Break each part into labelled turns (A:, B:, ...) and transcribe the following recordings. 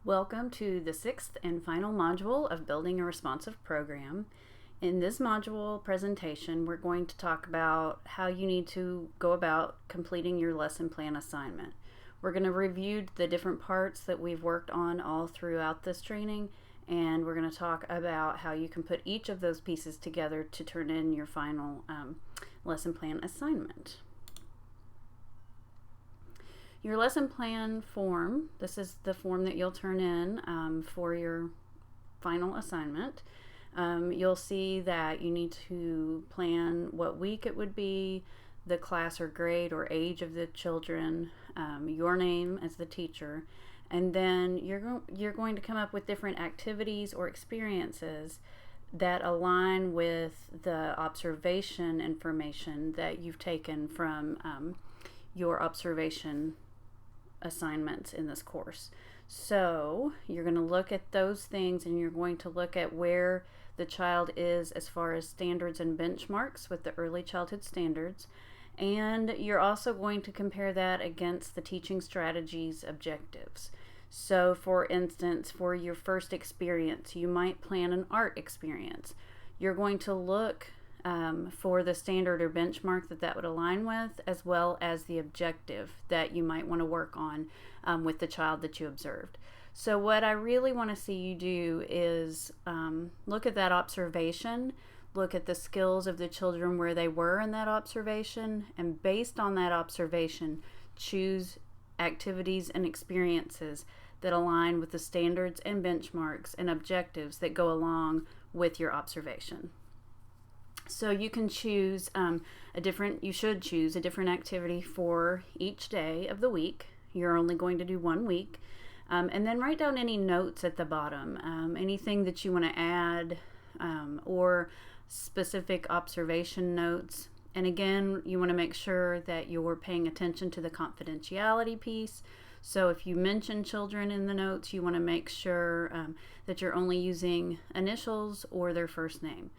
A: Welcome to the sixth and final module of Building a Responsive Program. In this module presentation, we're going to talk about how you need to go about completing your lesson plan assignment. We're going to review the different parts that we've worked on all throughout this training, and we're going to talk about how you can put each of those pieces together to turn in your final lesson plan assignment. Your lesson plan form, this is the form that you'll turn in for your final assignment. You'll see that you need to plan what week it would be, the class or grade or age of the children, your name as the teacher, and then you're going to come up with different activities or experiences that align with the observation information that you've taken from your observation assignments in this course. So you're going to look at those things, and you're going to look at where the child is as far as standards and benchmarks with the early childhood standards, and you're also going to compare that against the teaching strategies objectives. So for instance, for your first experience, you might plan an art experience. You're going to look for the standard or benchmark that would align with, as well as the objective that you might want to work on with the child that you observed. So what I really want to see you do is look at that observation, look at the skills of the children where they were in that observation, and based on that observation, choose activities and experiences that align with the standards and benchmarks and objectives that go along with your observation. So you can choose you should choose a different activity for each day of the week. You're only going to do 1 week. And then write down any notes at the bottom, anything that you want to add or specific observation notes. And again, you want to make sure that you're paying attention to the confidentiality piece. So if you mention children in the notes, you want to make sure that you're only using initials or their first name.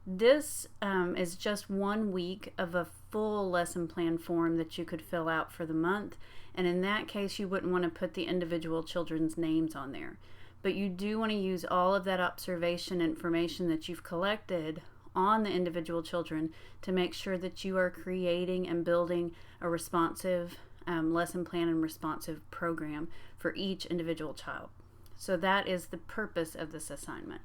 A: This is just 1 week of a full lesson plan form that you could fill out for the month, and in that case you wouldn't want to put the individual children's names on there. But you do want to use all of that observation information that you've collected on the individual children to make sure that you are creating and building a responsive lesson plan and responsive program for each individual child. So that is the purpose of this assignment.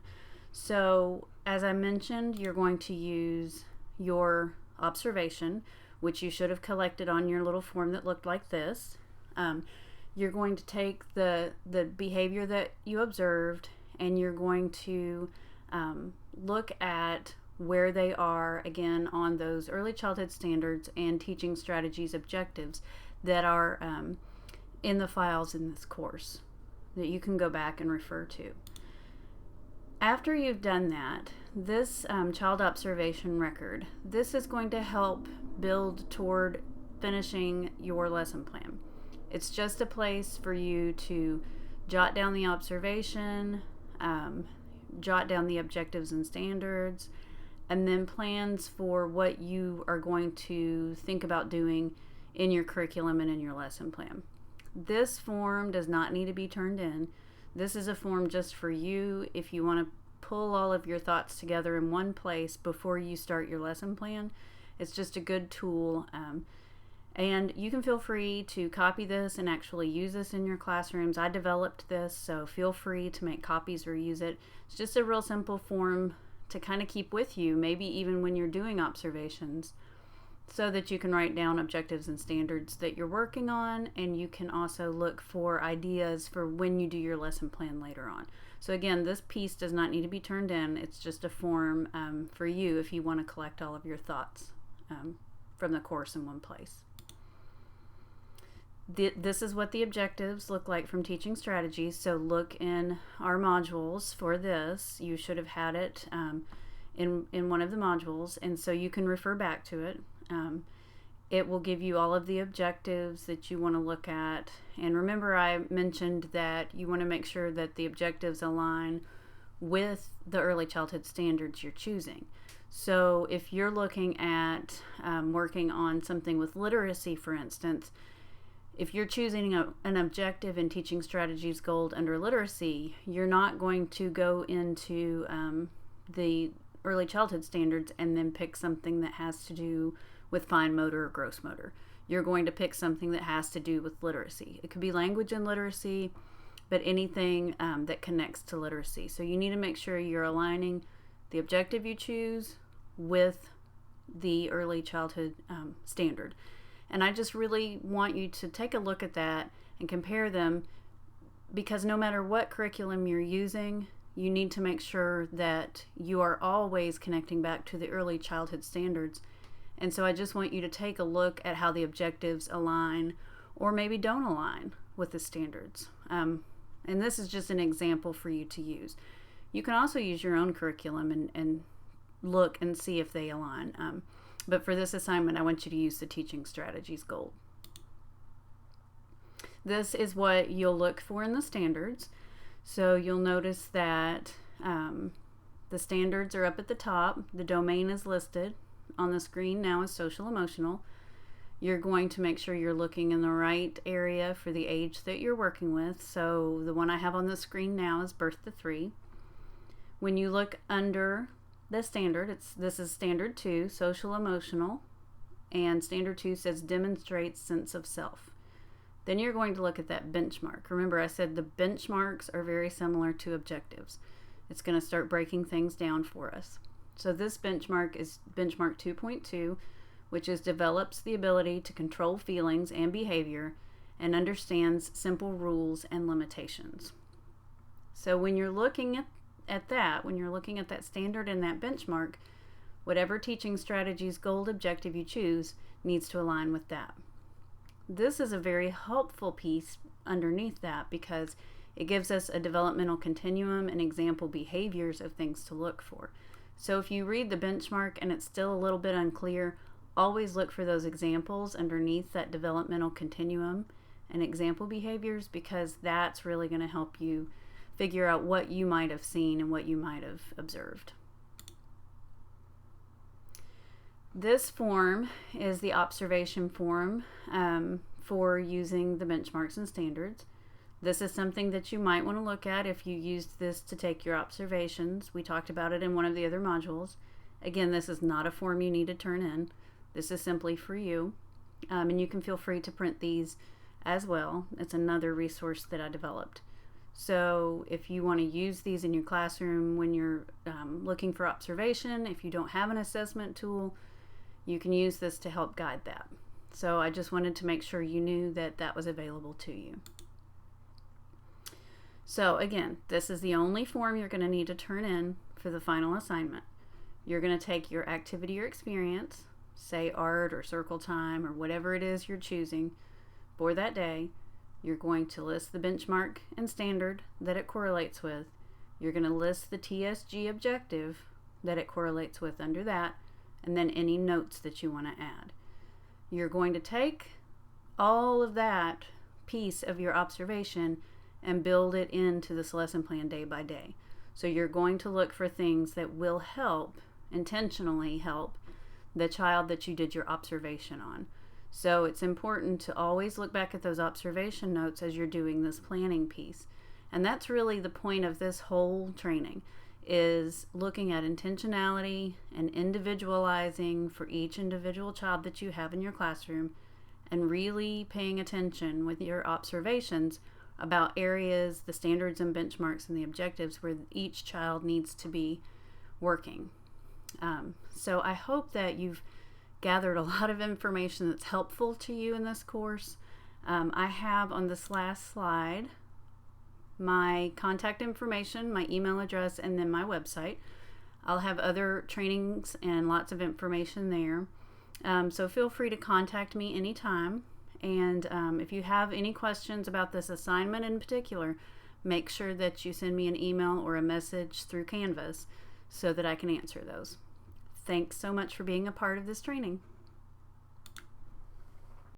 A: So as I mentioned, you're going to use your observation, which you should have collected on your little form that looked like this. You're going to take the behavior that you observed, and you're going to look at where they are again on those early childhood standards and teaching strategies objectives that are in the files in this course that you can go back and refer to. After you've done that, this child observation record, this is going to help build toward finishing your lesson plan. It's just a place for you to jot down the observation, jot down the objectives and standards, and then plans for what you are going to think about doing in your curriculum and in your lesson plan. This form does not need to be turned in. This is a form just for you if you want to pull all of your thoughts together in one place before you start your lesson plan. It's just a good tool, and you can feel free to copy this and actually use this in your classrooms. I developed this, so feel free to make copies or use it. It's just a real simple form to kind of keep with you, maybe even when you're doing observations, so that you can write down objectives and standards that you're working on, and you can also look for ideas for when you do your lesson plan later on. So again, this piece does not need to be turned in. It's just a form for you if you want to collect all of your thoughts from the course in one place. This is what the objectives look like from teaching strategies. So look in our modules for this. You should have had it in one of the modules, and so you can refer back to it. It will give you all of the objectives that you want to look at. And remember, I mentioned that you want to make sure that the objectives align with the early childhood standards you're choosing. So if you're looking at working on something with literacy, for instance, if you're choosing an objective in teaching strategies gold under literacy, you're not going to go into the early childhood standards and then pick something that has to do with fine motor or gross motor. You're going to pick something that has to do with literacy. It could be language and literacy, but anything that connects to literacy. So you need to make sure you're aligning the objective you choose with the early childhood standard. And I just really want you to take a look at that and compare them, because no matter what curriculum you're using, you need to make sure that you are always connecting back to the early childhood standards. And so I just want you to take a look at how the objectives align or maybe don't align with the standards. And this is just an example for you to use. You can also use your own curriculum and look and see if they align. But for this assignment, I want you to use the Teaching Strategies Gold. This is what you'll look for in the standards. So you'll notice that the standards are up at the top. The domain is listed on the screen now as social emotional. You're going to make sure you're looking in the right area for the age that you're working with. So the one I have on the screen now is birth to 3. When you look under the standard, this is standard 2, social emotional, and standard 2 says demonstrates sense of self. Then you're going to look at that benchmark. Remember, I said the benchmarks are very similar to objectives. It's going to start breaking things down for us. So this benchmark is benchmark 2.2, which is develops the ability to control feelings and behavior and understands simple rules and limitations. So when you're looking at that, when you're looking at that standard and that benchmark, whatever teaching strategies gold objective you choose needs to align with that. This is a very helpful piece underneath that because it gives us a developmental continuum and example behaviors of things to look for. So if you read the benchmark and it's still a little bit unclear, always look for those examples underneath that developmental continuum and example behaviors, because that's really going to help you figure out what you might have seen and what you might have observed. This form is the observation form for using the benchmarks and standards. This is something that you might want to look at if you used this to take your observations. We talked about it in one of the other modules. Again, this is not a form you need to turn in. This is simply for you. And you can feel free to print these as well. It's another resource that I developed. So if you want to use these in your classroom when you're looking for observation, if you don't have an assessment tool, you can use this to help guide that. So I just wanted to make sure you knew that that was available to you. So again, this is the only form you're going to need to turn in for the final assignment. You're going to take your activity or experience, say art or circle time or whatever it is you're choosing for that day. You're going to list the benchmark and standard that it correlates with. You're going to list the TSG objective that it correlates with under that, and then any notes that you want to add. You're going to take all of that piece of your observation and build it into this lesson plan day by day. So you're going to look for things that will help, intentionally help, the child that you did your observation on. So it's important to always look back at those observation notes as you're doing this planning piece. And that's really the point of this whole training, is looking at intentionality and individualizing for each individual child that you have in your classroom, and really paying attention with your observations about areas, the standards and benchmarks and the objectives where each child needs to be working. So I hope that you've gathered a lot of information that's helpful to you in this course. I have on this last slide my contact information, my email address, and then my website. I'll have other trainings and lots of information there. So feel free to contact me anytime. And if you have any questions about this assignment in particular, make sure that you send me an email or a message through Canvas so that I can answer those. Thanks so much for being a part of this training.